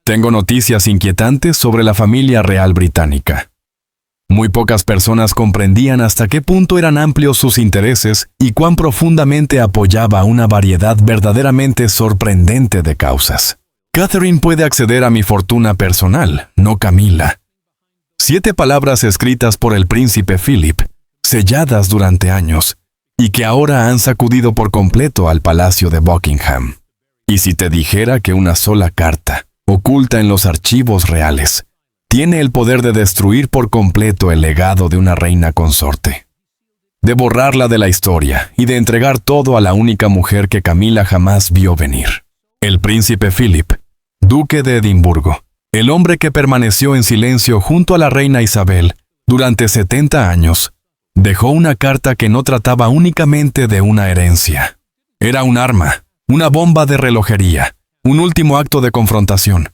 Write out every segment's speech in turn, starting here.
Tengo noticias inquietantes sobre la familia real británica. Muy pocas personas comprendían hasta qué punto eran amplios sus intereses y cuán profundamente apoyaba una variedad verdaderamente sorprendente de causas. Catherine puede acceder a mi fortuna personal, no Camila. 7 palabras escritas por el príncipe Philip, selladas durante años, y que ahora han sacudido por completo al Palacio de Buckingham. Y si te dijera que una sola carta, oculta en los archivos reales, tiene el poder de destruir por completo el legado de una reina consorte, de borrarla de la historia y de entregar todo a la única mujer que Camila jamás vio venir. El príncipe Philip, duque de Edimburgo, el hombre que permaneció en silencio junto a la reina Isabel durante 70 años, dejó una carta que no trataba únicamente de una herencia. Era un arma, una bomba de relojería, un último acto de confrontación.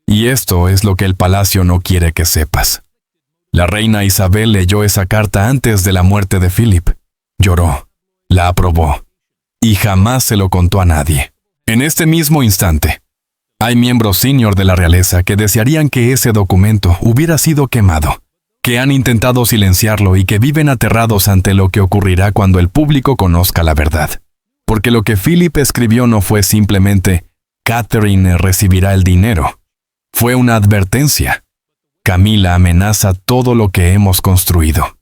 Y esto es lo que el palacio no quiere que sepas. La reina Isabel leyó esa carta antes de la muerte de Philip. Lloró, la aprobó, y jamás se lo contó a nadie. En este mismo instante, hay miembros senior de la realeza que desearían que ese documento hubiera sido quemado, que han intentado silenciarlo y que viven aterrados ante lo que ocurrirá cuando el público conozca la verdad. Porque lo que Philip escribió no fue simplemente «Catherine recibirá el dinero». Fue una advertencia. Camila amenaza todo lo que hemos construido.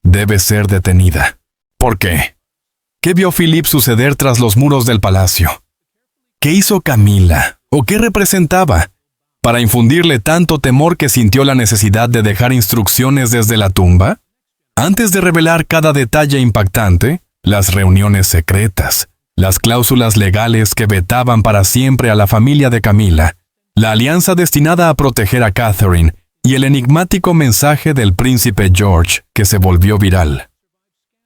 Debe ser detenida. ¿Por qué? ¿Qué vio Philip suceder tras los muros del palacio? ¿Qué hizo Camila? ¿O qué representaba? ¿Para infundirle tanto temor que sintió la necesidad de dejar instrucciones desde la tumba? Antes de revelar cada detalle impactante, las reuniones secretas, las cláusulas legales que vetaban para siempre a la familia de Camila, la alianza destinada a proteger a Catherine y el enigmático mensaje del príncipe George que se volvió viral.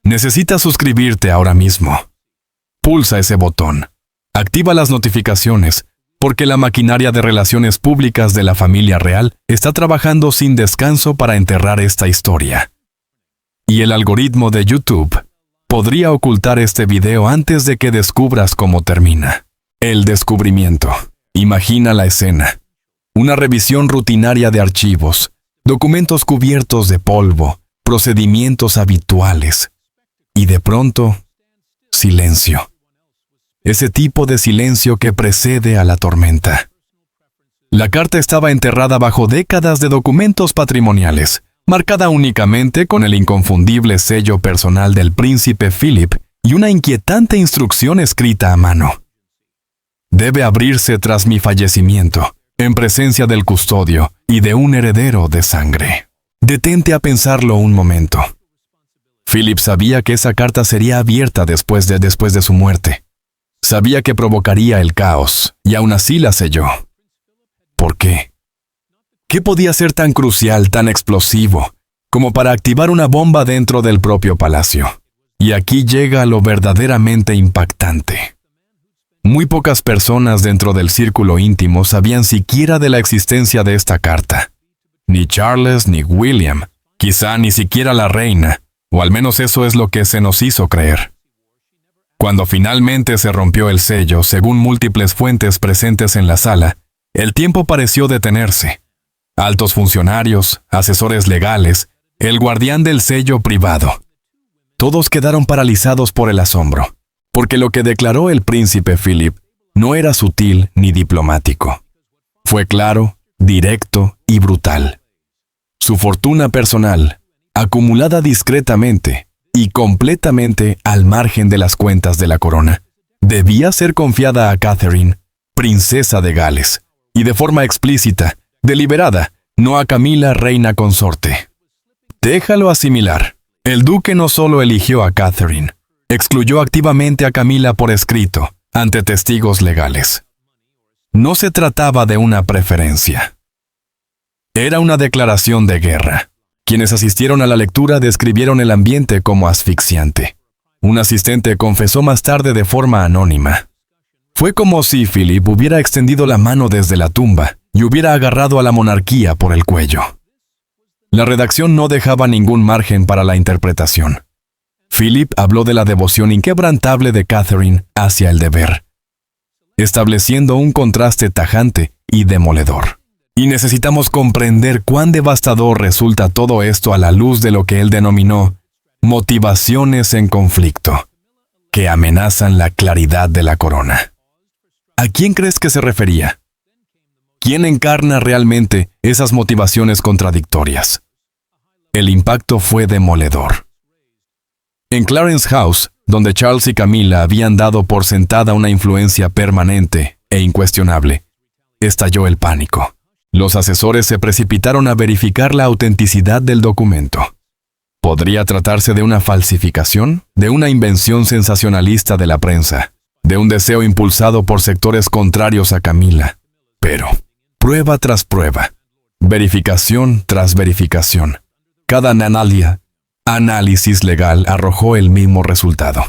Necesitas suscribirte ahora mismo. Pulsa ese botón. Activa las notificaciones, porque la maquinaria de relaciones públicas de la familia real está trabajando sin descanso para enterrar esta historia. Y el algoritmo de YouTube podría ocultar este video antes de que descubras cómo termina. El descubrimiento. Imagina la escena. Una revisión rutinaria de archivos, documentos cubiertos de polvo, procedimientos habituales. Y de pronto, silencio. Ese tipo de silencio que precede a la tormenta. La carta estaba enterrada bajo décadas de documentos patrimoniales, marcada únicamente con el inconfundible sello personal del príncipe Philip y una inquietante instrucción escrita a mano. Debe abrirse tras mi fallecimiento, en presencia del custodio y de un heredero de sangre. Detente a pensarlo un momento. Philip sabía que esa carta sería abierta después de su muerte. Sabía que provocaría el caos, y aún así la selló. ¿Por qué? ¿Qué podía ser tan crucial, tan explosivo, como para activar una bomba dentro del propio palacio? Y aquí llega lo verdaderamente impactante. Muy pocas personas dentro del círculo íntimo sabían siquiera de la existencia de esta carta. Ni Charles ni William, quizá ni siquiera la reina, o al menos eso es lo que se nos hizo creer. Cuando finalmente se rompió el sello, según múltiples fuentes presentes en la sala, el tiempo pareció detenerse. Altos funcionarios, asesores legales, el guardián del sello privado. Todos quedaron paralizados por el asombro, porque lo que declaró el príncipe Philip no era sutil ni diplomático. Fue claro, directo y brutal. Su fortuna personal, acumulada discretamente y completamente al margen de las cuentas de la corona, debía ser confiada a Catherine, princesa de Gales, y de forma explícita, deliberada, no a Camila, reina consorte. Déjalo asimilar. El duque no solo eligió a Catherine, excluyó activamente a Camila por escrito, ante testigos legales. No se trataba de una preferencia. Era una declaración de guerra. Quienes asistieron a la lectura describieron el ambiente como asfixiante. Un asistente confesó más tarde de forma anónima. Fue como si Philip hubiera extendido la mano desde la tumba y hubiera agarrado a la monarquía por el cuello. La redacción no dejaba ningún margen para la interpretación. Philip habló de la devoción inquebrantable de Catherine hacia el deber, estableciendo un contraste tajante y demoledor. Y necesitamos comprender cuán devastador resulta todo esto a la luz de lo que él denominó motivaciones en conflicto, que amenazan la claridad de la corona. ¿A quién crees que se refería? ¿Quién encarna realmente esas motivaciones contradictorias? El impacto fue demoledor. En Clarence House, donde Charles y Camilla habían dado por sentada una influencia permanente e incuestionable, estalló el pánico. Los asesores se precipitaron a verificar la autenticidad del documento. ¿Podría tratarse de una falsificación? ¿De una invención sensacionalista de la prensa? ¿De un deseo impulsado por sectores contrarios a Camilla? Pero, prueba tras prueba, verificación tras verificación, cada análisis legal arrojó el mismo resultado.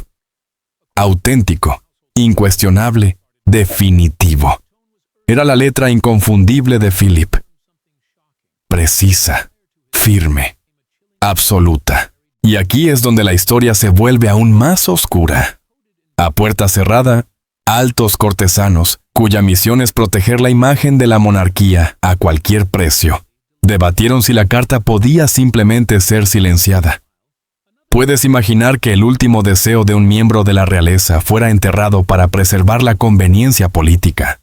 Auténtico, incuestionable, definitivo. Era la letra inconfundible de Philip. Precisa, firme, absoluta. Y aquí es donde la historia se vuelve aún más oscura. A puerta cerrada, altos cortesanos, cuya misión es proteger la imagen de la monarquía a cualquier precio, debatieron si la carta podía simplemente ser silenciada. ¿Puedes imaginar que el último deseo de un miembro de la realeza fuera enterrado para preservar la conveniencia política?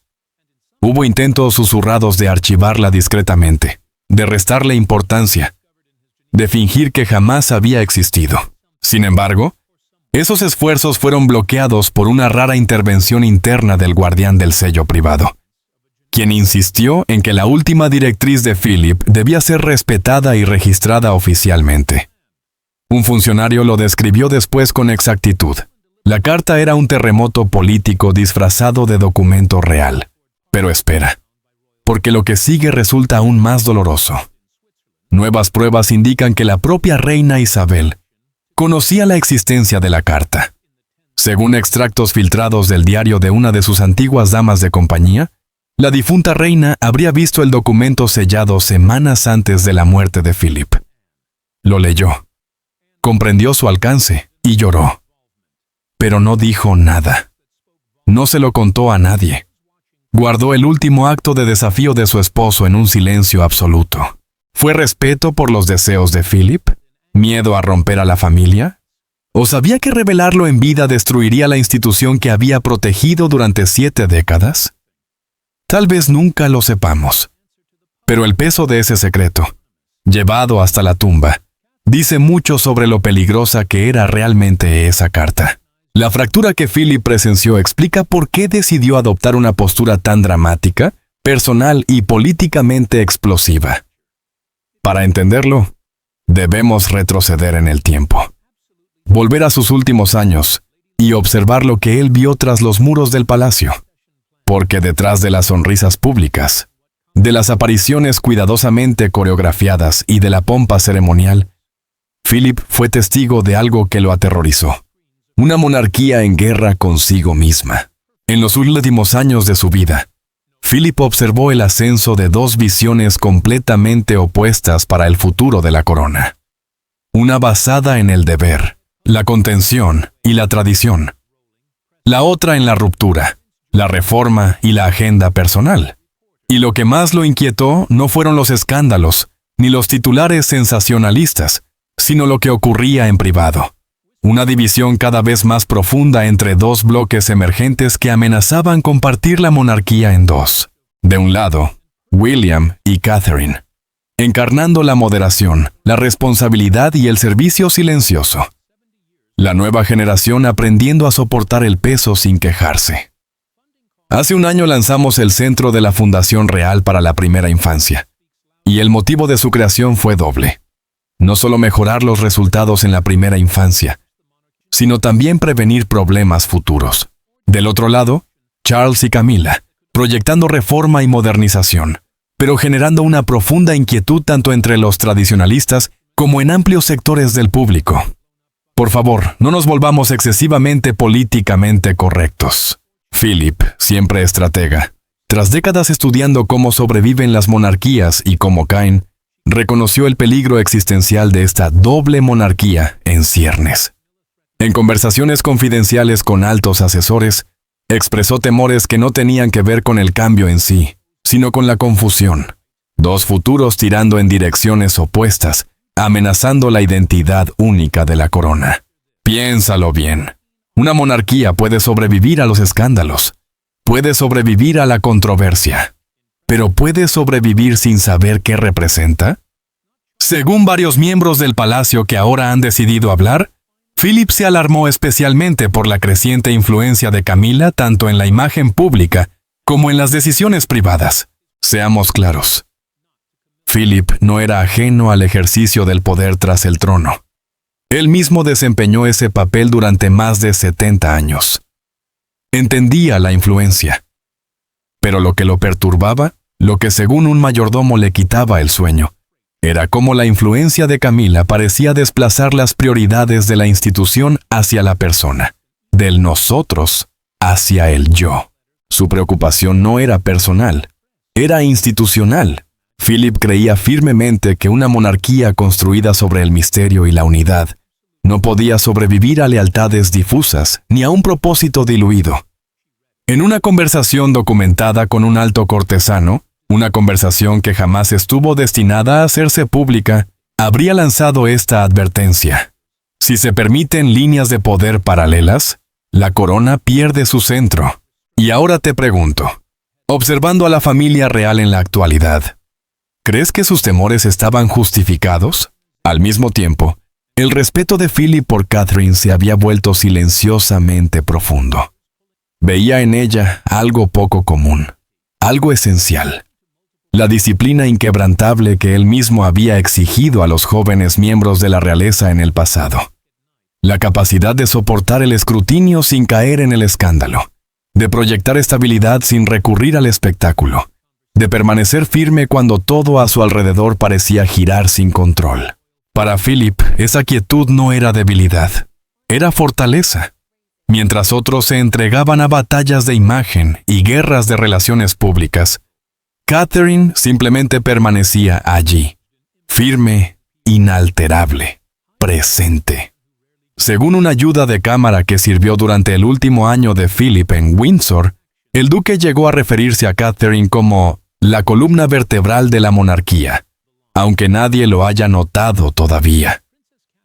Hubo intentos susurrados de archivarla discretamente, de restarle importancia, de fingir que jamás había existido. Sin embargo, esos esfuerzos fueron bloqueados por una rara intervención interna del guardián del sello privado, quien insistió en que la última directriz de Philip debía ser respetada y registrada oficialmente. Un funcionario lo describió después con exactitud. La carta era un terremoto político disfrazado de documento real. Pero espera, porque lo que sigue resulta aún más doloroso. Nuevas pruebas indican que la propia reina Isabel conocía la existencia de la carta. Según extractos filtrados del diario de una de sus antiguas damas de compañía, la difunta reina habría visto el documento sellado semanas antes de la muerte de Philip. Lo leyó, comprendió su alcance y lloró. Pero no dijo nada. No se lo contó a nadie. Guardó el último acto de desafío de su esposo en un silencio absoluto. ¿Fue respeto por los deseos de Philip? ¿Miedo a romper a la familia? ¿O sabía que revelarlo en vida destruiría la institución que había protegido durante 7 décadas? Tal vez nunca lo sepamos. Pero el peso de ese secreto, llevado hasta la tumba, dice mucho sobre lo peligrosa que era realmente esa carta. La fractura que Philip presenció explica por qué decidió adoptar una postura tan dramática, personal y políticamente explosiva. Para entenderlo, debemos retroceder en el tiempo. Volver a sus últimos años y observar lo que él vio tras los muros del palacio. Porque detrás de las sonrisas públicas, de las apariciones cuidadosamente coreografiadas y de la pompa ceremonial, Philip fue testigo de algo que lo aterrorizó. Una monarquía en guerra consigo misma. En los últimos años de su vida, Philip observó el ascenso de 2 visiones completamente opuestas para el futuro de la corona. Una basada en el deber, la contención y la tradición. La otra en la ruptura, la reforma y la agenda personal. Y lo que más lo inquietó no fueron los escándalos, ni los titulares sensacionalistas, sino lo que ocurría en privado. Una división cada vez más profunda entre 2 bloques emergentes que amenazaban compartir la monarquía en 2. De un lado, William y Catherine, encarnando la moderación, la responsabilidad y el servicio silencioso. La nueva generación aprendiendo a soportar el peso sin quejarse. Hace un año lanzamos el Centro de la Fundación Real para la Primera Infancia, y el motivo de su creación fue doble. No solo mejorar los resultados en la primera infancia, sino también prevenir problemas futuros. Del otro lado, Charles y Camilla, proyectando reforma y modernización, pero generando una profunda inquietud tanto entre los tradicionalistas como en amplios sectores del público. Por favor, no nos volvamos excesivamente políticamente correctos. Philip, siempre estratega, tras décadas estudiando cómo sobreviven las monarquías y cómo caen, reconoció el peligro existencial de esta doble monarquía en ciernes. En conversaciones confidenciales con altos asesores, expresó temores que no tenían que ver con el cambio en sí, sino con la confusión. Dos futuros tirando en direcciones opuestas, amenazando la identidad única de la corona. Piénsalo bien. Una monarquía puede sobrevivir a los escándalos, puede sobrevivir a la controversia, pero ¿puede sobrevivir sin saber qué representa? Según varios miembros del palacio que ahora han decidido hablar, Philip se alarmó especialmente por la creciente influencia de Camila tanto en la imagen pública como en las decisiones privadas. Seamos claros. Philip no era ajeno al ejercicio del poder tras el trono. Él mismo desempeñó ese papel durante más de 70 años. Entendía la influencia. Pero lo que lo perturbaba, lo que según un mayordomo le quitaba el sueño, era cómo la influencia de Camila parecía desplazar las prioridades de la institución hacia la persona, del nosotros hacia el yo. Su preocupación no era personal, era institucional. Philip creía firmemente que una monarquía construida sobre el misterio y la unidad no podía sobrevivir a lealtades difusas ni a un propósito diluido. En una conversación documentada con un alto cortesano, una conversación que jamás estuvo destinada a hacerse pública, habría lanzado esta advertencia. Si se permiten líneas de poder paralelas, la corona pierde su centro. Y ahora te pregunto, observando a la familia real en la actualidad, ¿crees que sus temores estaban justificados? Al mismo tiempo, el respeto de Philip por Catherine se había vuelto silenciosamente profundo. Veía en ella algo poco común, algo esencial. La disciplina inquebrantable que él mismo había exigido a los jóvenes miembros de la realeza en el pasado. La capacidad de soportar el escrutinio sin caer en el escándalo. De proyectar estabilidad sin recurrir al espectáculo. De permanecer firme cuando todo a su alrededor parecía girar sin control. Para Philip, esa quietud no era debilidad, era fortaleza. Mientras otros se entregaban a batallas de imagen y guerras de relaciones públicas, Catherine simplemente permanecía allí, firme, inalterable, presente. Según una ayuda de cámara que sirvió durante el último año de Philip en Windsor, el duque llegó a referirse a Catherine como la columna vertebral de la monarquía, aunque nadie lo haya notado todavía.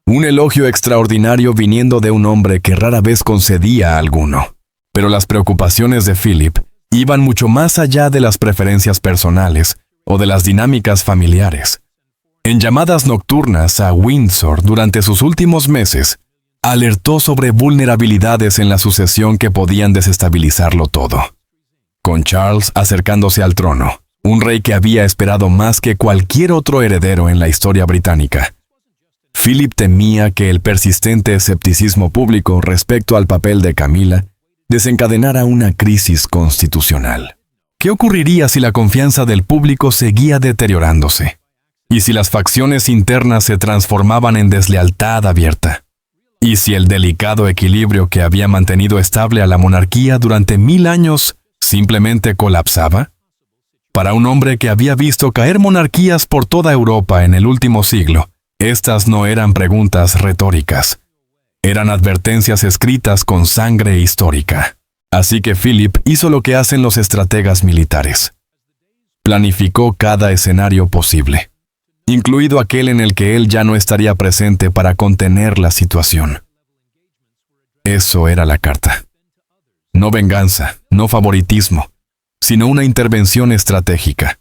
Un elogio extraordinario viniendo de un hombre que rara vez concedía a alguno. Pero las preocupaciones de Philip iban mucho más allá de las preferencias personales o de las dinámicas familiares. En llamadas nocturnas a Windsor durante sus últimos meses, alertó sobre vulnerabilidades en la sucesión que podían desestabilizarlo todo. Con Charles acercándose al trono, un rey que había esperado más que cualquier otro heredero en la historia británica, Philip temía que el persistente escepticismo público respecto al papel de Camila desencadenara una crisis constitucional. ¿Qué ocurriría si la confianza del público seguía deteriorándose? ¿Y si las facciones internas se transformaban en deslealtad abierta? ¿Y si el delicado equilibrio que había mantenido estable a la monarquía durante 1000 años simplemente colapsaba? Para un hombre que había visto caer monarquías por toda Europa en el último siglo, estas no eran preguntas retóricas. Eran advertencias escritas con sangre histórica. Así que Philip hizo lo que hacen los estrategas militares. Planificó cada escenario posible, incluido aquel en el que él ya no estaría presente para contener la situación. Eso era la carta. No venganza, no favoritismo, sino una intervención estratégica.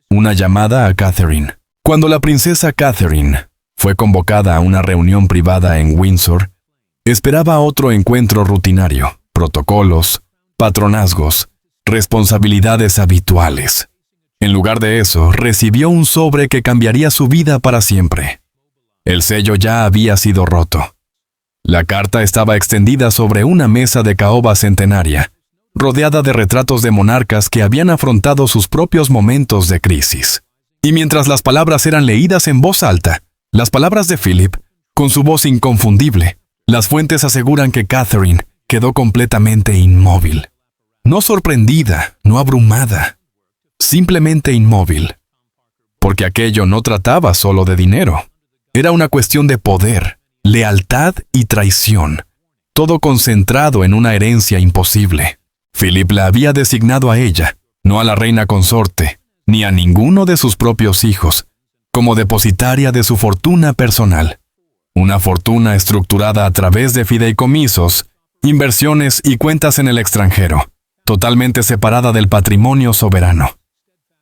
Una llamada a Catherine. Cuando la princesa Catherine fue convocada a una reunión privada en Windsor, esperaba otro encuentro rutinario, protocolos, patronazgos, responsabilidades habituales. En lugar de eso, recibió un sobre que cambiaría su vida para siempre. El sello ya había sido roto. La carta estaba extendida sobre una mesa de caoba centenaria, rodeada de retratos de monarcas que habían afrontado sus propios momentos de crisis. Y mientras las palabras eran leídas en voz alta, las palabras de Philip, con su voz inconfundible, las fuentes aseguran que Catherine quedó completamente inmóvil. No sorprendida, no abrumada, simplemente inmóvil. Porque aquello no trataba solo de dinero. Era una cuestión de poder, lealtad y traición, todo concentrado en una herencia imposible. Philip la había designado a ella, no a la reina consorte, ni a ninguno de sus propios hijos, como depositaria de su fortuna personal. Una fortuna estructurada a través de fideicomisos, inversiones y cuentas en el extranjero, totalmente separada del patrimonio soberano.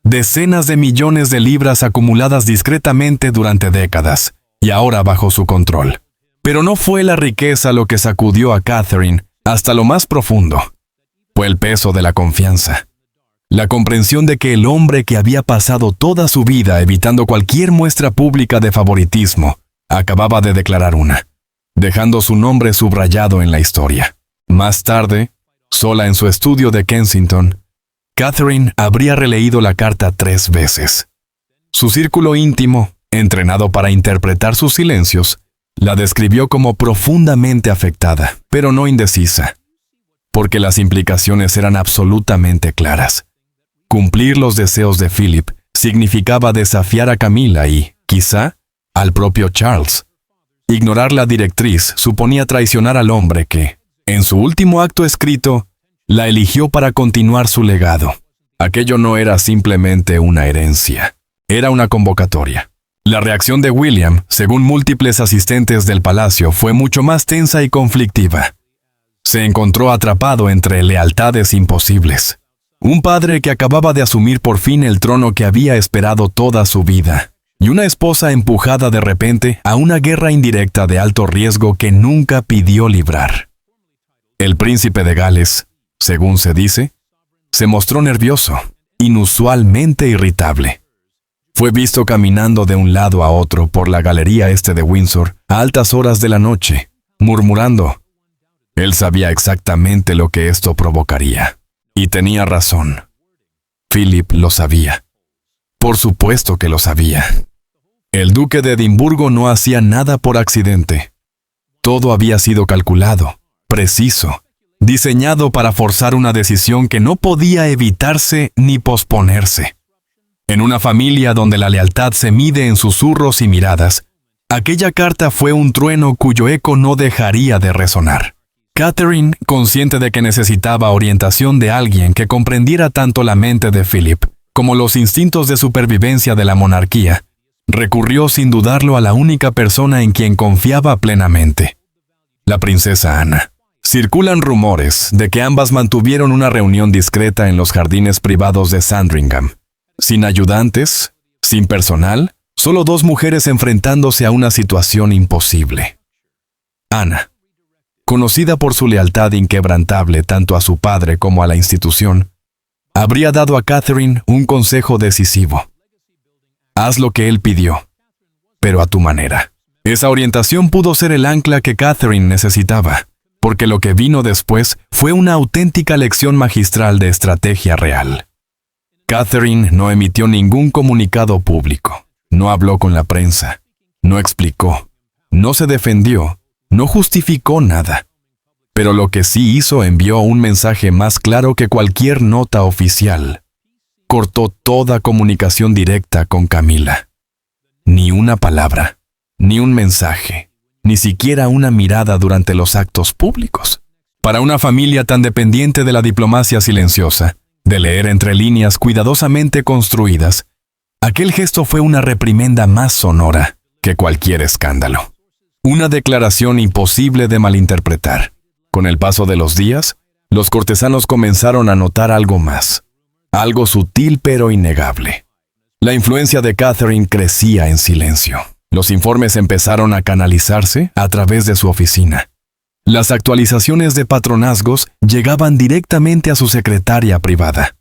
Decenas de millones de libras acumuladas discretamente durante décadas, y ahora bajo su control. Pero no fue la riqueza lo que sacudió a Catherine hasta lo más profundo. Fue el peso de la confianza. La comprensión de que el hombre que había pasado toda su vida evitando cualquier muestra pública de favoritismo, acababa de declarar una, dejando su nombre subrayado en la historia. Más tarde, sola en su estudio de Kensington, Catherine habría releído la carta 3 veces. Su círculo íntimo, entrenado para interpretar sus silencios, la describió como profundamente afectada, pero no indecisa, porque las implicaciones eran absolutamente claras. Cumplir los deseos de Philip significaba desafiar a Camilla y, quizá, al propio Charles. Ignorar la directriz suponía traicionar al hombre que, en su último acto escrito, la eligió para continuar su legado. Aquello no era simplemente una herencia, era una convocatoria. La reacción de William, según múltiples asistentes del palacio, fue mucho más tensa y conflictiva. Se encontró atrapado entre lealtades imposibles. Un padre que acababa de asumir por fin el trono que había esperado toda su vida, y una esposa empujada de repente a una guerra indirecta de alto riesgo que nunca pidió librar. El príncipe de Gales, según se dice, se mostró nervioso, inusualmente irritable. Fue visto caminando de un lado a otro por la galería este de Windsor a altas horas de la noche, murmurando. Él sabía exactamente lo que esto provocaría. Y tenía razón. Philip lo sabía. Por supuesto que lo sabía. El duque de Edimburgo no hacía nada por accidente. Todo había sido calculado, preciso, diseñado para forzar una decisión que no podía evitarse ni posponerse. En una familia donde la lealtad se mide en susurros y miradas, aquella carta fue un trueno cuyo eco no dejaría de resonar. Catherine, consciente de que necesitaba orientación de alguien que comprendiera tanto la mente de Philip como los instintos de supervivencia de la monarquía, recurrió sin dudarlo a la única persona en quien confiaba plenamente, la princesa Ana. Circulan rumores de que ambas mantuvieron una reunión discreta en los jardines privados de Sandringham. Sin ayudantes, sin personal, solo 2 mujeres enfrentándose a una situación imposible. Ana, conocida por su lealtad inquebrantable tanto a su padre como a la institución, habría dado a Catherine un consejo decisivo. Haz lo que él pidió, pero a tu manera. Esa orientación pudo ser el ancla que Catherine necesitaba, porque lo que vino después fue una auténtica lección magistral de estrategia real. Catherine no emitió ningún comunicado público, no habló con la prensa, no explicó, no se defendió, no justificó nada. Pero lo que sí hizo envió un mensaje más claro que cualquier nota oficial. Cortó toda comunicación directa con Camilla. Ni una palabra, ni un mensaje, ni siquiera una mirada durante los actos públicos. Para una familia tan dependiente de la diplomacia silenciosa, de leer entre líneas cuidadosamente construidas, aquel gesto fue una reprimenda más sonora que cualquier escándalo. Una declaración imposible de malinterpretar. Con el paso de los días, los cortesanos comenzaron a notar algo más, algo sutil pero innegable. La influencia de Catherine crecía en silencio. Los informes empezaron a canalizarse a través de su oficina. Las actualizaciones de patronazgos llegaban directamente a su secretaria privada.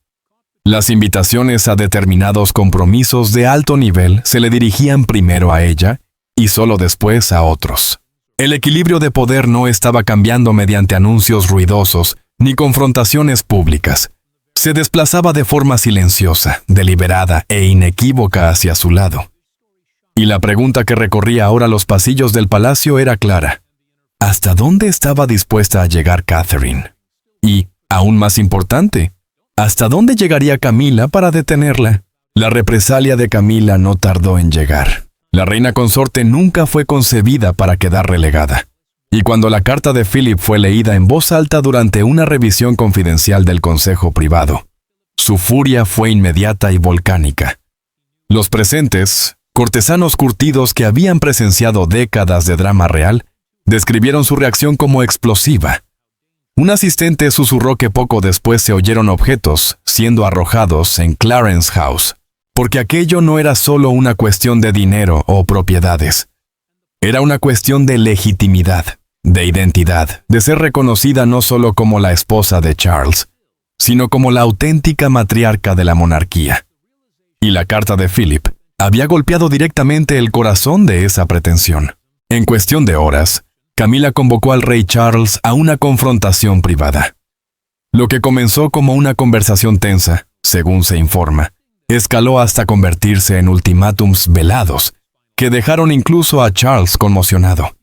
Las invitaciones a determinados compromisos de alto nivel se le dirigían primero a ella y solo después a otros. El equilibrio de poder no estaba cambiando mediante anuncios ruidosos ni confrontaciones públicas. Se desplazaba de forma silenciosa, deliberada e inequívoca hacia su lado. Y la pregunta que recorría ahora los pasillos del palacio era clara. ¿Hasta dónde estaba dispuesta a llegar Catherine? Y, aún más importante, ¿hasta dónde llegaría Camilla para detenerla? La represalia de Camilla no tardó en llegar. La reina consorte nunca fue concebida para quedar relegada. Y cuando la carta de Philip fue leída en voz alta durante una revisión confidencial del consejo privado, Su furia fue inmediata y volcánica. Los presentes, cortesanos curtidos que habían presenciado décadas de drama real, describieron su reacción como explosiva. Un asistente susurró que poco después se oyeron objetos siendo arrojados en Clarence House, porque aquello no era solo una cuestión de dinero o propiedades. Era una cuestión de legitimidad, de identidad, de ser reconocida no solo como la esposa de Charles, sino como la auténtica matriarca de la monarquía. Y la carta de Philip había golpeado directamente el corazón de esa pretensión. En cuestión de horas, Camila convocó al rey Charles a una confrontación privada. Lo que comenzó como una conversación tensa, según se informa, escaló hasta convertirse en ultimátums velados, que dejaron incluso a Charles conmocionado.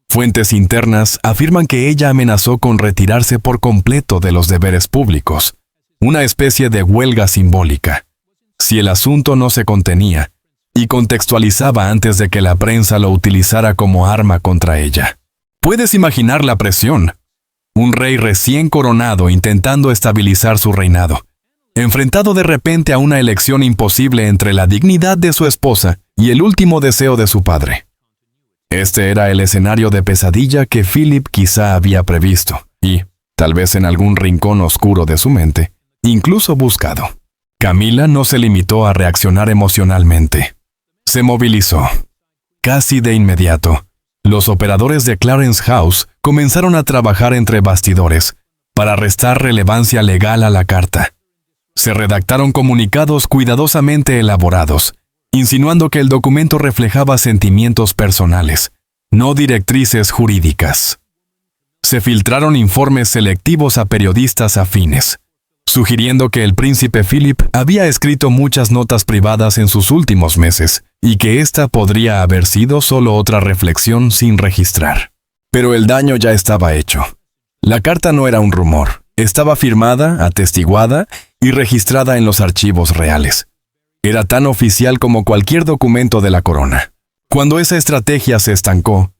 Fuentes internas afirman que ella amenazó con retirarse por completo de los deberes públicos, una especie de huelga simbólica, si el asunto no se contenía, y contextualizaba antes de que la prensa lo utilizara como arma contra ella. ¿Puedes imaginar la presión? Un rey recién coronado intentando estabilizar su reinado, enfrentado de repente a una elección imposible entre la dignidad de su esposa y el último deseo de su padre. Este era el escenario de pesadilla que Philip quizá había previsto y, tal vez en algún rincón oscuro de su mente, incluso buscado. Camila no se limitó a reaccionar emocionalmente. Se movilizó. Casi de inmediato, los operadores de Clarence House comenzaron a trabajar entre bastidores para restar relevancia legal a la carta. Se redactaron comunicados cuidadosamente elaborados, insinuando que el documento reflejaba sentimientos personales, no directrices jurídicas. Se filtraron informes selectivos a periodistas afines, sugiriendo que el príncipe Philip había escrito muchas notas privadas en sus últimos meses y que esta podría haber sido solo otra reflexión sin registrar. Pero el daño ya estaba hecho. La carta no era un rumor, estaba firmada, atestiguada y registrada en los archivos reales. Era tan oficial como cualquier documento de la corona. Cuando esa estrategia se estancó,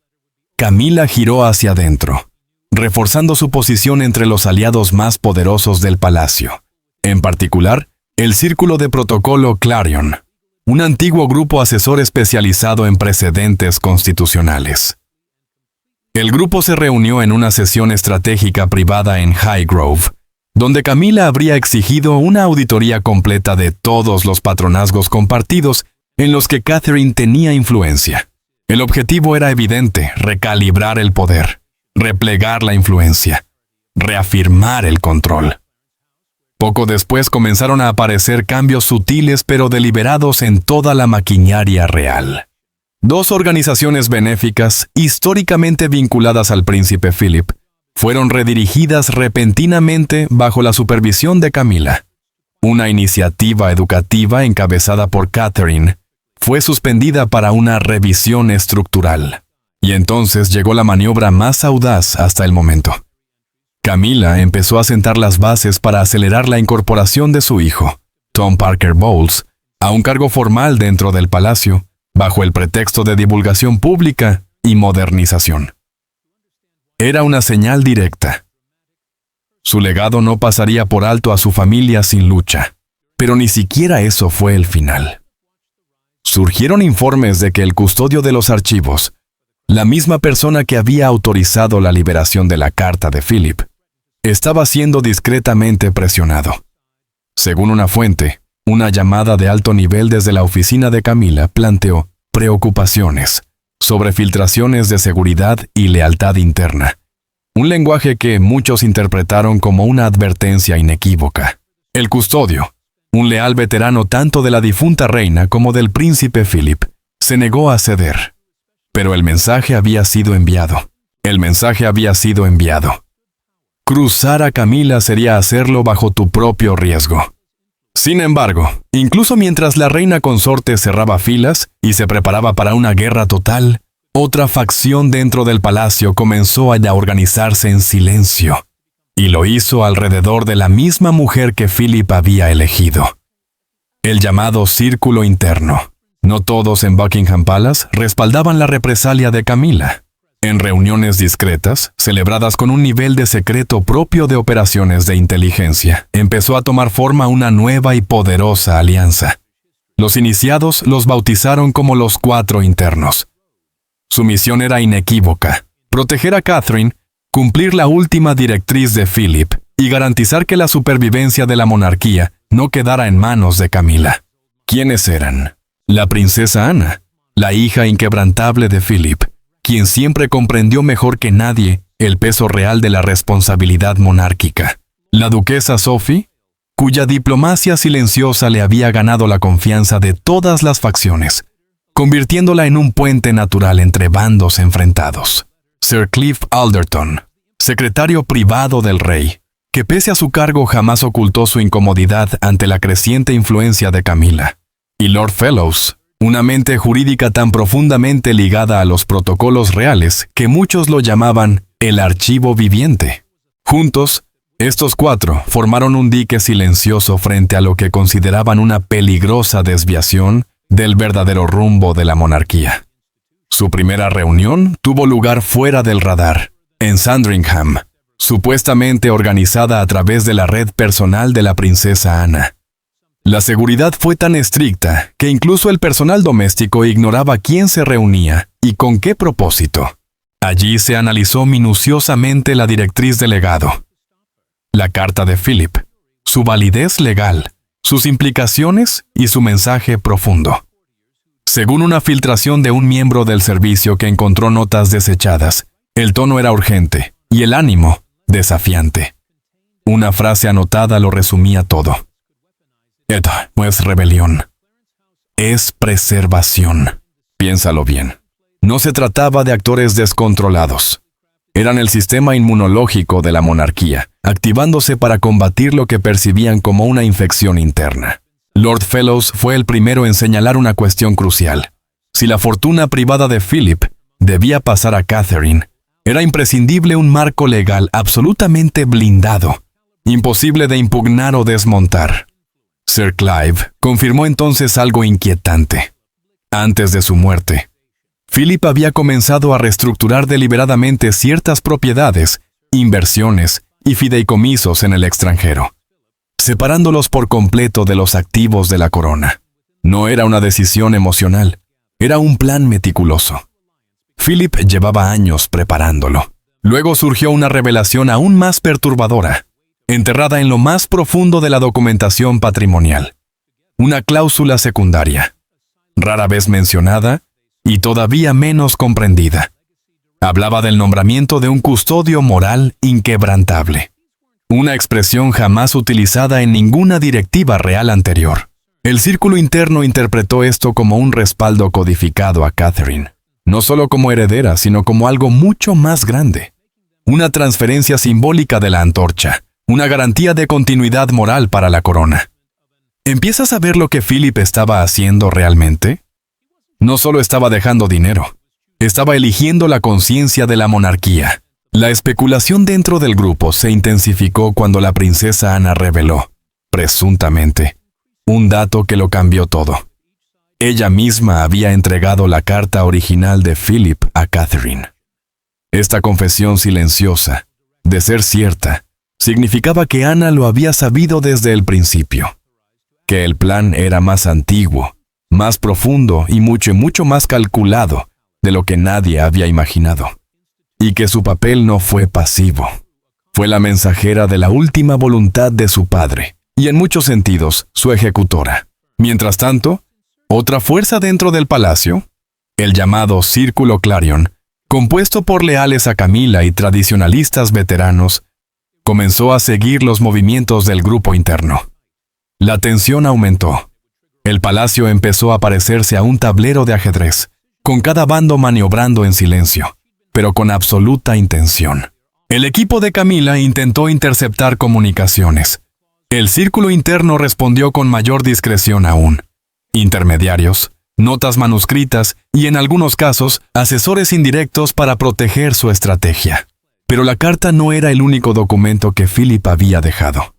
Camila giró hacia adentro, reforzando su posición entre los aliados más poderosos del palacio, en particular, el Círculo de Protocolo Clarion, un antiguo grupo asesor especializado en precedentes constitucionales. El grupo se reunió en una sesión estratégica privada en Highgrove, donde Camila habría exigido una auditoría completa de todos los patronazgos compartidos en los que Catherine tenía influencia. El objetivo era evidente: recalibrar el poder, replegar la influencia, reafirmar el control. Poco después comenzaron a aparecer cambios sutiles pero deliberados en toda la maquinaria real. Dos organizaciones benéficas, históricamente vinculadas al príncipe Philip, fueron redirigidas repentinamente bajo la supervisión de Camila. Una iniciativa educativa encabezada por Catherine fue suspendida para una revisión estructural. Y entonces llegó la maniobra más audaz hasta el momento. Camila empezó a sentar las bases para acelerar la incorporación de su hijo, Tom Parker Bowles, a un cargo formal dentro del palacio, bajo el pretexto de divulgación pública y modernización. Era una señal directa. Su legado no pasaría por alto a su familia sin lucha, pero ni siquiera eso fue el final. Surgieron informes de que el custodio de los archivos, la misma persona que había autorizado la liberación de la carta de Philip, estaba siendo discretamente presionado. Según una fuente, una llamada de alto nivel desde la oficina de Camila planteó preocupaciones sobre filtraciones de seguridad y lealtad interna. Un lenguaje que muchos interpretaron como una advertencia inequívoca. El custodio, un leal veterano tanto de la difunta reina como del príncipe Philip, se negó a ceder. Pero el mensaje había sido enviado. Cruzar a Camila sería hacerlo bajo tu propio riesgo. Sin embargo, incluso mientras la reina consorte cerraba filas y se preparaba para una guerra total, otra facción dentro del palacio comenzó a organizarse en silencio, y lo hizo alrededor de la misma mujer que Philip había elegido. El llamado Círculo Interno. No todos en Buckingham Palace respaldaban la represalia de Camila. En reuniones discretas, celebradas con un nivel de secreto propio de operaciones de inteligencia, empezó a tomar forma una nueva y poderosa alianza. Los iniciados los bautizaron como los 4 internos. Su misión era inequívoca: proteger a Catherine, cumplir la última directriz de Philip y garantizar que la supervivencia de la monarquía no quedara en manos de Camila. ¿Quiénes eran? La princesa Ana, la hija inquebrantable de Philip, quien siempre comprendió mejor que nadie el peso real de la responsabilidad monárquica. La duquesa Sophie, cuya diplomacia silenciosa le había ganado la confianza de todas las facciones, convirtiéndola en un puente natural entre bandos enfrentados. Sir Cliff Alderton, secretario privado del rey, que pese a su cargo jamás ocultó su incomodidad ante la creciente influencia de Camila. Y Lord Fellows, una mente jurídica tan profundamente ligada a los protocolos reales que muchos lo llamaban el archivo viviente. Juntos, estos 4 formaron un dique silencioso frente a lo que consideraban una peligrosa desviación del verdadero rumbo de la monarquía. Su primera reunión tuvo lugar fuera del radar, en Sandringham, supuestamente organizada a través de la red personal de la princesa Ana. La seguridad fue tan estricta que incluso el personal doméstico ignoraba quién se reunía y con qué propósito. Allí se analizó minuciosamente la directriz del legado, la carta de Philip, su validez legal, sus implicaciones y su mensaje profundo. Según una filtración de un miembro del servicio que encontró notas desechadas, el tono era urgente y el ánimo desafiante. Una frase anotada lo resumía todo. Esto no es rebelión, es preservación. Piénsalo bien. No se trataba de actores descontrolados. Eran el sistema inmunológico de la monarquía, activándose para combatir lo que percibían como una infección interna. Lord Fellows fue el primero en señalar una cuestión crucial. Si la fortuna privada de Philip debía pasar a Catherine, era imprescindible un marco legal absolutamente blindado, imposible de impugnar o desmontar. Sir Clive confirmó entonces algo inquietante. Antes de su muerte, Philip había comenzado a reestructurar deliberadamente ciertas propiedades, inversiones y fideicomisos en el extranjero, separándolos por completo de los activos de la corona. No era una decisión emocional, era un plan meticuloso. Philip llevaba años preparándolo. Luego surgió una revelación aún más perturbadora, enterrada en lo más profundo de la documentación patrimonial. Una cláusula secundaria, rara vez mencionada y todavía menos comprendida. Hablaba del nombramiento de un custodio moral inquebrantable, una expresión jamás utilizada en ninguna directiva real anterior. El círculo interno interpretó esto como un respaldo codificado a Catherine, no solo como heredera, sino como algo mucho más grande. Una transferencia simbólica de la antorcha, una garantía de continuidad moral para la corona. ¿Empiezas a ver lo que Philip estaba haciendo realmente? No solo estaba dejando dinero, estaba eligiendo la conciencia de la monarquía. La especulación dentro del grupo se intensificó cuando la princesa Ana reveló, presuntamente, un dato que lo cambió todo. Ella misma había entregado la carta original de Philip a Catherine. Esta confesión silenciosa, de ser cierta, significaba que Ana lo había sabido desde el principio, que el plan era más antiguo, más profundo y mucho más calculado de lo que nadie había imaginado, y que su papel no fue pasivo. Fue la mensajera de la última voluntad de su padre, y en muchos sentidos, su ejecutora. Mientras tanto, otra fuerza dentro del palacio, el llamado Círculo Clarion, compuesto por leales a Camila y tradicionalistas veteranos, comenzó a seguir los movimientos del grupo interno. La tensión aumentó. El palacio empezó a parecerse a un tablero de ajedrez, con cada bando maniobrando en silencio, pero con absoluta intención. El equipo de Camila intentó interceptar comunicaciones. El círculo interno respondió con mayor discreción aún. Intermediarios, notas manuscritas y, en algunos casos, asesores indirectos para proteger su estrategia. Pero la carta no era el único documento que Philip había dejado.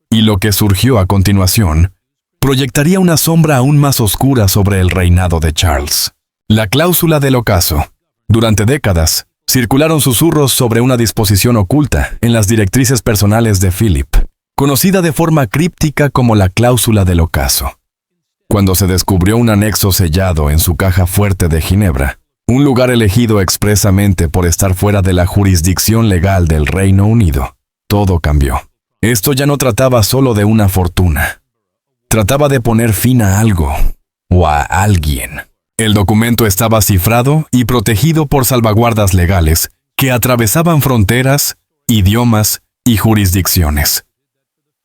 Y lo que surgió a continuación proyectaría una sombra aún más oscura sobre el reinado de Charles. La cláusula del ocaso. Durante décadas, Circularon susurros sobre una disposición oculta en las directrices personales de Philip, conocida de forma críptica como la cláusula del ocaso. Cuando se descubrió un anexo sellado en su caja fuerte de Ginebra, un lugar elegido expresamente por estar fuera de la jurisdicción legal del Reino Unido, todo cambió. Esto ya no trataba solo de una fortuna. Trataba de poner fin a algo o a alguien. El documento estaba cifrado y protegido por salvaguardas legales que atravesaban fronteras, idiomas y jurisdicciones.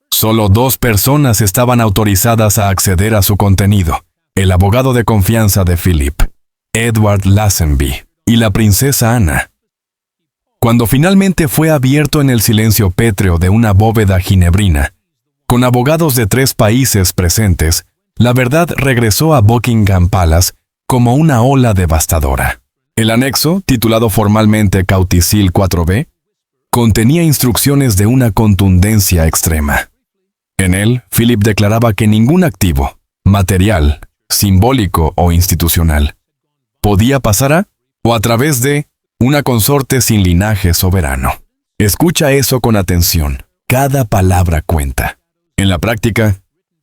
Solo 2 personas estaban autorizadas a acceder a su contenido: el abogado de confianza de Philip, Edward Lazenby, y la princesa Ana. Cuando finalmente fue abierto en el silencio pétreo de una bóveda ginebrina, con abogados de 3 países presentes, la verdad regresó a Buckingham Palace como una ola devastadora. El anexo, titulado formalmente Cauticil 4b, contenía instrucciones de una contundencia extrema. En él, Philip declaraba que ningún activo, material, simbólico o institucional, podía pasar a o a través de una consorte sin linaje soberano. Escucha eso con atención. Cada palabra cuenta. En la práctica,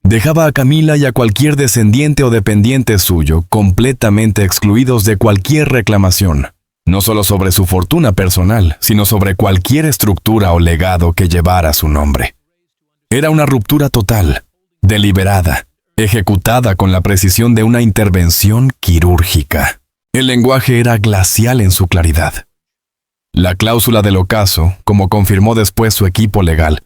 dejaba a Camila y a cualquier descendiente o dependiente suyo completamente excluidos de cualquier reclamación, no solo sobre su fortuna personal, sino sobre cualquier estructura o legado que llevara su nombre. Era una ruptura total, deliberada, ejecutada con la precisión de una intervención quirúrgica. El lenguaje era glacial en su claridad. La cláusula del ocaso, como confirmó después su equipo legal,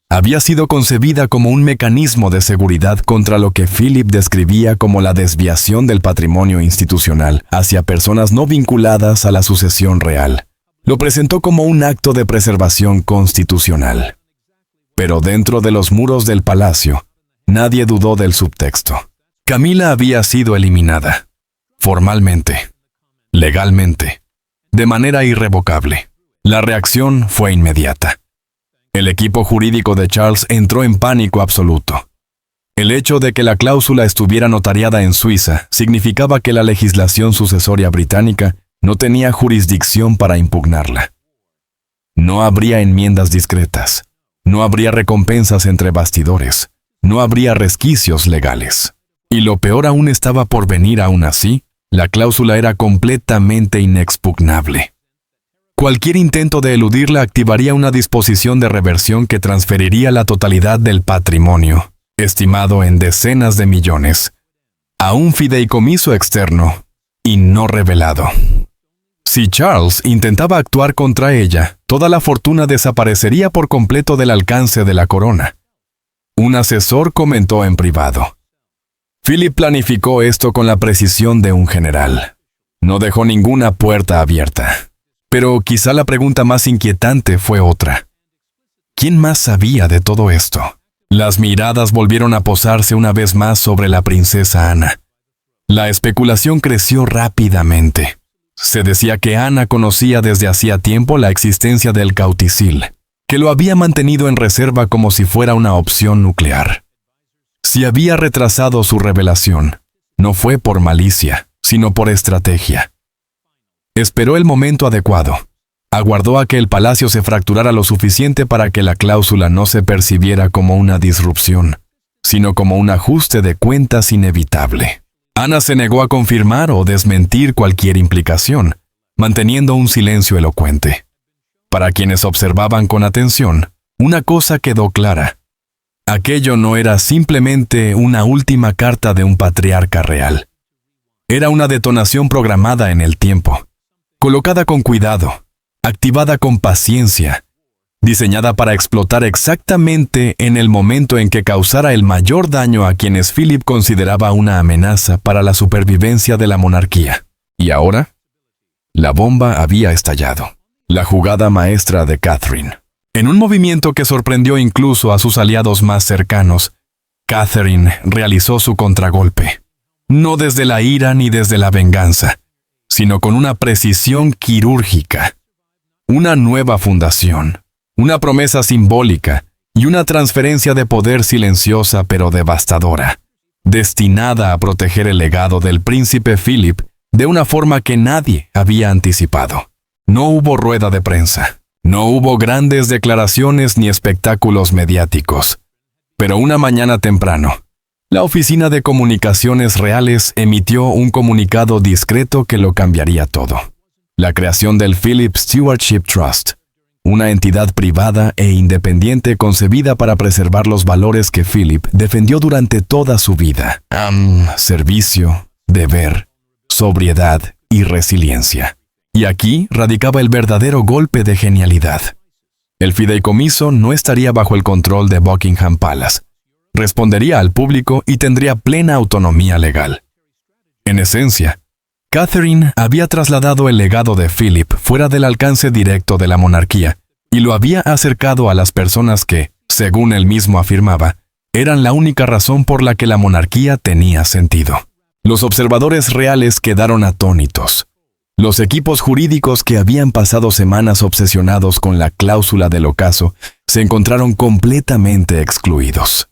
había sido concebida como un mecanismo de seguridad contra lo que Philip describía como la desviación del patrimonio institucional hacia personas no vinculadas a la sucesión real. Lo presentó como un acto de preservación constitucional. Pero dentro de los muros del palacio, nadie dudó del subtexto. Camila había sido eliminada, formalmente, legalmente, de manera irrevocable. La reacción fue inmediata. El equipo jurídico de Charles entró en pánico absoluto. El hecho de que la cláusula estuviera notariada en Suiza significaba que la legislación sucesoria británica no tenía jurisdicción para impugnarla. No habría enmiendas discretas, no habría recompensas entre bastidores, no habría resquicios legales. Y lo peor aún estaba por venir. Aún así, la cláusula era completamente inexpugnable. Cualquier intento de eludirla activaría una disposición de reversión que transferiría la totalidad del patrimonio, estimado en decenas de millones, a un fideicomiso externo y no revelado. Si Charles intentaba actuar contra ella, toda la fortuna desaparecería por completo del alcance de la corona. Un asesor comentó en privado. Philip planificó esto con la precisión de un general. No dejó ninguna puerta abierta. Pero quizá la pregunta más inquietante fue otra. ¿Quién más sabía de todo esto? Las miradas volvieron a posarse una vez más sobre la princesa Ana. La especulación creció rápidamente. Se decía que Ana conocía desde hacía tiempo la existencia del Cauticil, que lo había mantenido en reserva como si fuera una opción nuclear. Si había retrasado su revelación, no fue por malicia, sino por estrategia. Esperó el momento adecuado. Aguardó a que el palacio se fracturara lo suficiente para que la cláusula no se percibiera como una disrupción, sino como un ajuste de cuentas inevitable. Ana se negó a confirmar o desmentir cualquier implicación, manteniendo un silencio elocuente. Para quienes observaban con atención, una cosa quedó clara. Aquello no era simplemente una última carta de un patriarca real. Era una detonación programada en el tiempo, colocada con cuidado, activada con paciencia, diseñada para explotar exactamente en el momento en que causara el mayor daño a quienes Philip consideraba una amenaza para la supervivencia de la monarquía. ¿Y ahora? La bomba había estallado. La jugada maestra de Catherine. En un movimiento que sorprendió incluso a sus aliados más cercanos, Catherine realizó su contragolpe. No desde la ira ni desde la venganza, sino con una precisión quirúrgica. Una nueva fundación, una promesa simbólica y una transferencia de poder silenciosa pero devastadora, destinada a proteger el legado del príncipe Philip de una forma que nadie había anticipado. No hubo rueda de prensa. No hubo grandes declaraciones ni espectáculos mediáticos. Pero una mañana temprano, la Oficina de Comunicaciones Reales emitió un comunicado discreto que lo cambiaría todo. La creación del Philip Stewardship Trust, una entidad privada e independiente concebida para preservar los valores que Philip defendió durante toda su vida. Servicio, deber, sobriedad y resiliencia. Y aquí radicaba el verdadero golpe de genialidad. El fideicomiso no estaría bajo el control de Buckingham Palace. Respondería al público y tendría plena autonomía legal. En esencia, Catherine había trasladado el legado de Philip fuera del alcance directo de la monarquía y lo había acercado a las personas que, según él mismo afirmaba, eran la única razón por la que la monarquía tenía sentido. Los observadores reales quedaron atónitos. Los equipos jurídicos que habían pasado semanas obsesionados con la cláusula del ocaso se encontraron completamente excluidos.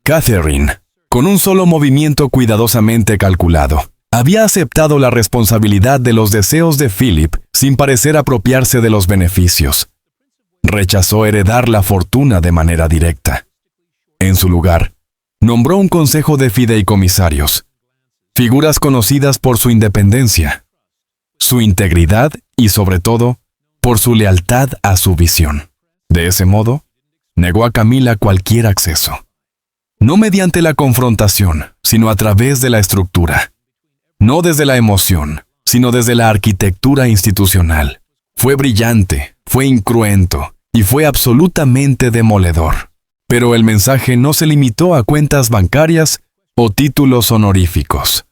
Catherine, con un solo movimiento cuidadosamente calculado, había aceptado la responsabilidad de los deseos de Philip sin parecer apropiarse de los beneficios. Rechazó heredar la fortuna de manera directa. En su lugar, nombró un consejo de fideicomisarios, figuras conocidas por su independencia, su integridad y, sobre todo, por su lealtad a su visión. De ese modo, negó a Camila cualquier acceso. No mediante la confrontación, sino a través de la estructura. No desde la emoción, sino desde la arquitectura institucional. Fue brillante, fue incruento y fue absolutamente demoledor. Pero el mensaje no se limitó a cuentas bancarias o títulos honoríficos.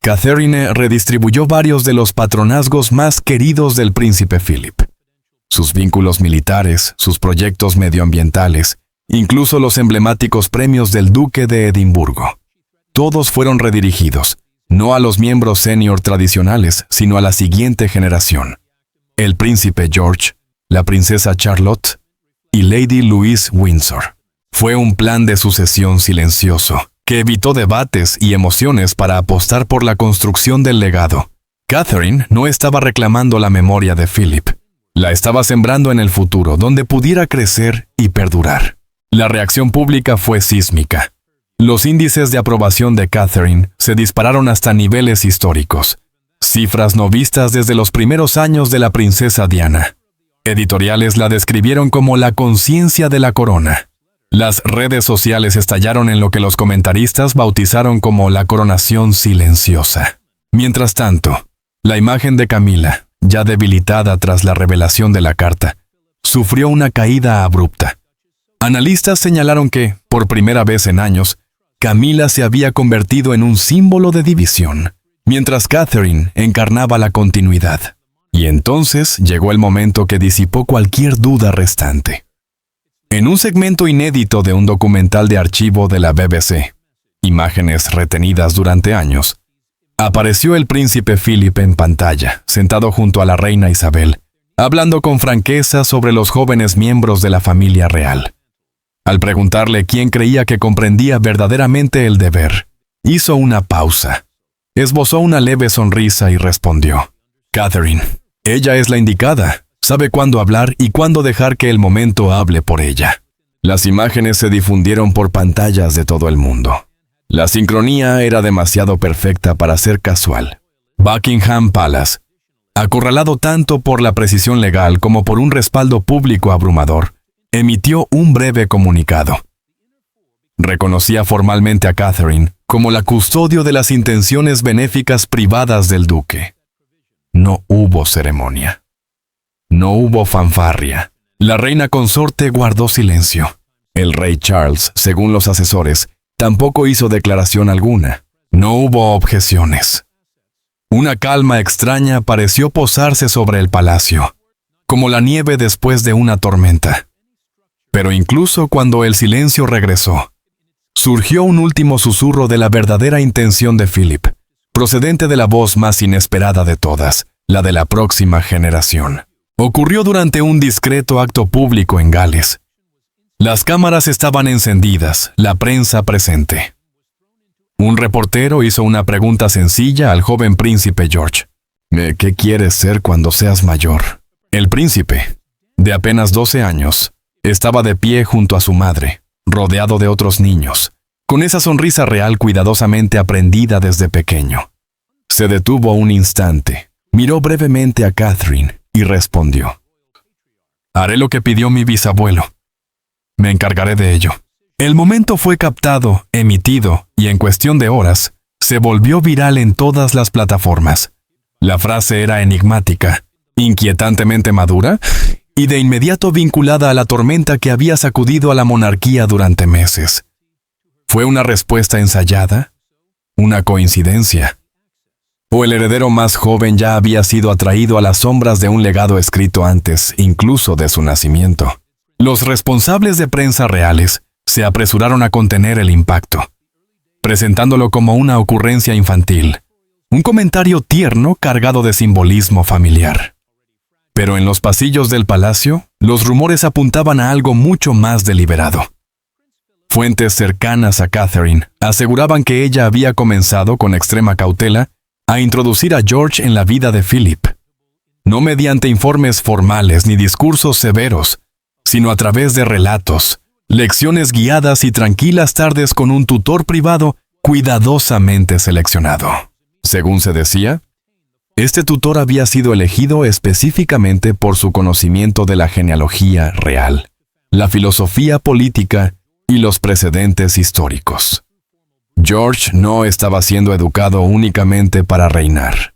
Catherine redistribuyó varios de los patronazgos más queridos del príncipe Philip. Sus vínculos militares, sus proyectos medioambientales, incluso los emblemáticos premios del Duque de Edimburgo. Todos fueron redirigidos, no a los miembros senior tradicionales, sino a la siguiente generación. El príncipe George, la princesa Charlotte y Lady Louise Windsor. Fue un plan de sucesión silencioso, que evitó debates y emociones para apostar por la construcción del legado. Catherine no estaba reclamando la memoria de Philip. La estaba sembrando en el futuro, donde pudiera crecer y perdurar. La reacción pública fue sísmica. Los índices de aprobación de Catherine se dispararon hasta niveles históricos, cifras no vistas desde los primeros años de la princesa Diana. Editoriales la describieron como la conciencia de la corona. Las redes sociales estallaron en lo que los comentaristas bautizaron como la coronación silenciosa. Mientras tanto, la imagen de Camila, ya debilitada tras la revelación de la carta, sufrió una caída abrupta. Analistas señalaron que, por primera vez en años, Camila se había convertido en un símbolo de división, mientras Catherine encarnaba la continuidad. Y entonces llegó el momento que disipó cualquier duda restante. En un segmento inédito de un documental de archivo de la BBC, imágenes retenidas durante años, apareció el príncipe Philip en pantalla, sentado junto a la reina Isabel, hablando con franqueza sobre los jóvenes miembros de la familia real. Al preguntarle quién creía que comprendía verdaderamente el deber, hizo una pausa, esbozó una leve sonrisa y respondió: Catherine, ella es la indicada, sabe cuándo hablar y cuándo dejar que el momento hable por ella. Las imágenes se difundieron por pantallas de todo el mundo. La sincronía era demasiado perfecta para ser casual. Buckingham Palace, acorralado tanto por la precisión legal como por un respaldo público abrumador, emitió un breve comunicado. Reconocía formalmente a Catherine como la custodio de las intenciones benéficas privadas del duque. No hubo ceremonia. No hubo fanfarria. La reina consorte guardó silencio. El rey Charles, según los asesores, tampoco hizo declaración alguna. No hubo objeciones. Una calma extraña pareció posarse sobre el palacio, como la nieve después de una tormenta. Pero incluso cuando el silencio regresó, surgió un último susurro de la verdadera intención de Philip, procedente de la voz más inesperada de todas, la de la próxima generación. Ocurrió durante un discreto acto público en Gales. Las cámaras estaban encendidas, la prensa presente. Un reportero hizo una pregunta sencilla al joven príncipe George. ¿Qué quieres ser cuando seas mayor? El príncipe, de apenas 12 años, estaba de pie junto a su madre, rodeado de otros niños, con esa sonrisa real cuidadosamente aprendida desde pequeño. Se detuvo un instante, miró brevemente a Catherine y respondió: «Haré lo que pidió mi bisabuelo. Me encargaré de ello». El momento fue captado, emitido, y en cuestión de horas, se volvió viral en todas las plataformas. La frase era enigmática, inquietantemente madura, y de inmediato vinculada a la tormenta que había sacudido a la monarquía durante meses. ¿Fue una respuesta ensayada? ¿Una coincidencia? ¿O el heredero más joven ya había sido atraído a las sombras de un legado escrito antes, incluso de su nacimiento? Los responsables de prensa reales se apresuraron a contener el impacto, presentándolo como una ocurrencia infantil, un comentario tierno cargado de simbolismo familiar. Pero en los pasillos del palacio, los rumores apuntaban a algo mucho más deliberado. Fuentes cercanas a Catherine aseguraban que ella había comenzado con extrema cautela a introducir a George en la vida de Philip, no mediante informes formales ni discursos severos, sino a través de relatos, lecciones guiadas y tranquilas tardes con un tutor privado cuidadosamente seleccionado. Según se decía, este tutor había sido elegido específicamente por su conocimiento de la genealogía real, la filosofía política y los precedentes históricos. George no estaba siendo educado únicamente para reinar.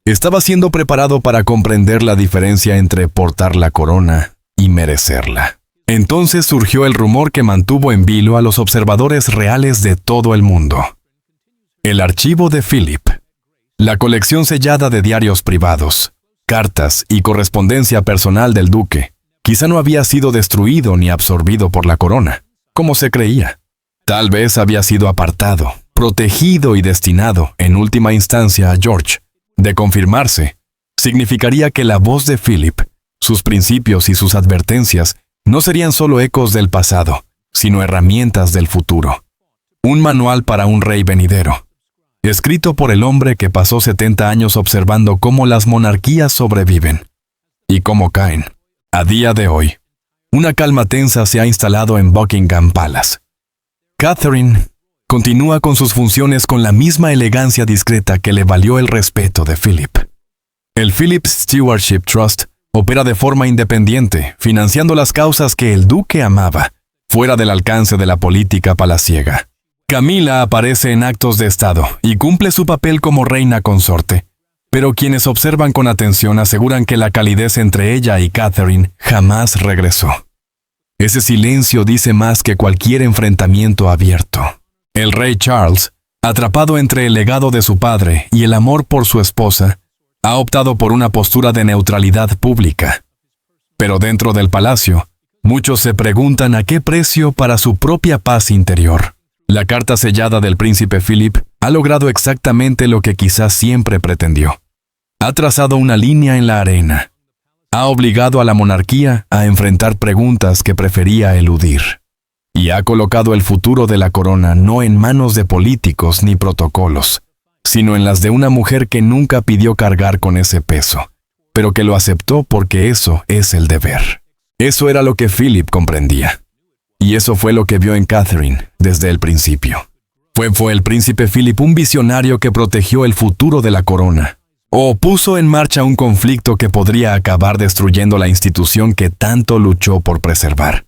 Estaba siendo preparado para comprender la diferencia entre portar la corona y merecerla. Entonces surgió el rumor que mantuvo en vilo a los observadores reales de todo el mundo. El archivo de Philip, la colección sellada de diarios privados, cartas y correspondencia personal del duque, quizá no había sido destruido ni absorbido por la corona, como se creía. Tal vez había sido apartado, protegido y destinado, en última instancia, a George. De confirmarse, significaría que la voz de Philip, sus principios y sus advertencias no serían solo ecos del pasado, sino herramientas del futuro. Un manual para un rey venidero, escrito por el hombre que pasó 70 años observando cómo las monarquías sobreviven y cómo caen. A día de hoy, una calma tensa se ha instalado en Buckingham Palace. Catherine continúa con sus funciones con la misma elegancia discreta que le valió el respeto de Philip. El Philip Stewardship Trust opera de forma independiente, financiando las causas que el duque amaba, fuera del alcance de la política palaciega. Camila aparece en actos de Estado y cumple su papel como reina consorte, pero quienes observan con atención aseguran que la calidez entre ella y Catherine jamás regresó. Ese silencio dice más que cualquier enfrentamiento abierto. El rey Charles, atrapado entre el legado de su padre y el amor por su esposa, ha optado por una postura de neutralidad pública. Pero dentro del palacio, muchos se preguntan a qué precio para su propia paz interior. La carta sellada del príncipe Philip ha logrado exactamente lo que quizás siempre pretendió. Ha trazado una línea en la arena. Ha obligado a la monarquía a enfrentar preguntas que prefería eludir. Y ha colocado el futuro de la corona no en manos de políticos ni protocolos, sino en las de una mujer que nunca pidió cargar con ese peso, pero que lo aceptó porque eso es el deber. Eso era lo que Philip comprendía. Y eso fue lo que vio en Catherine desde el principio. ¿Fue el príncipe Philip un visionario que protegió el futuro de la corona? ¿O puso en marcha un conflicto que podría acabar destruyendo la institución que tanto luchó por preservar?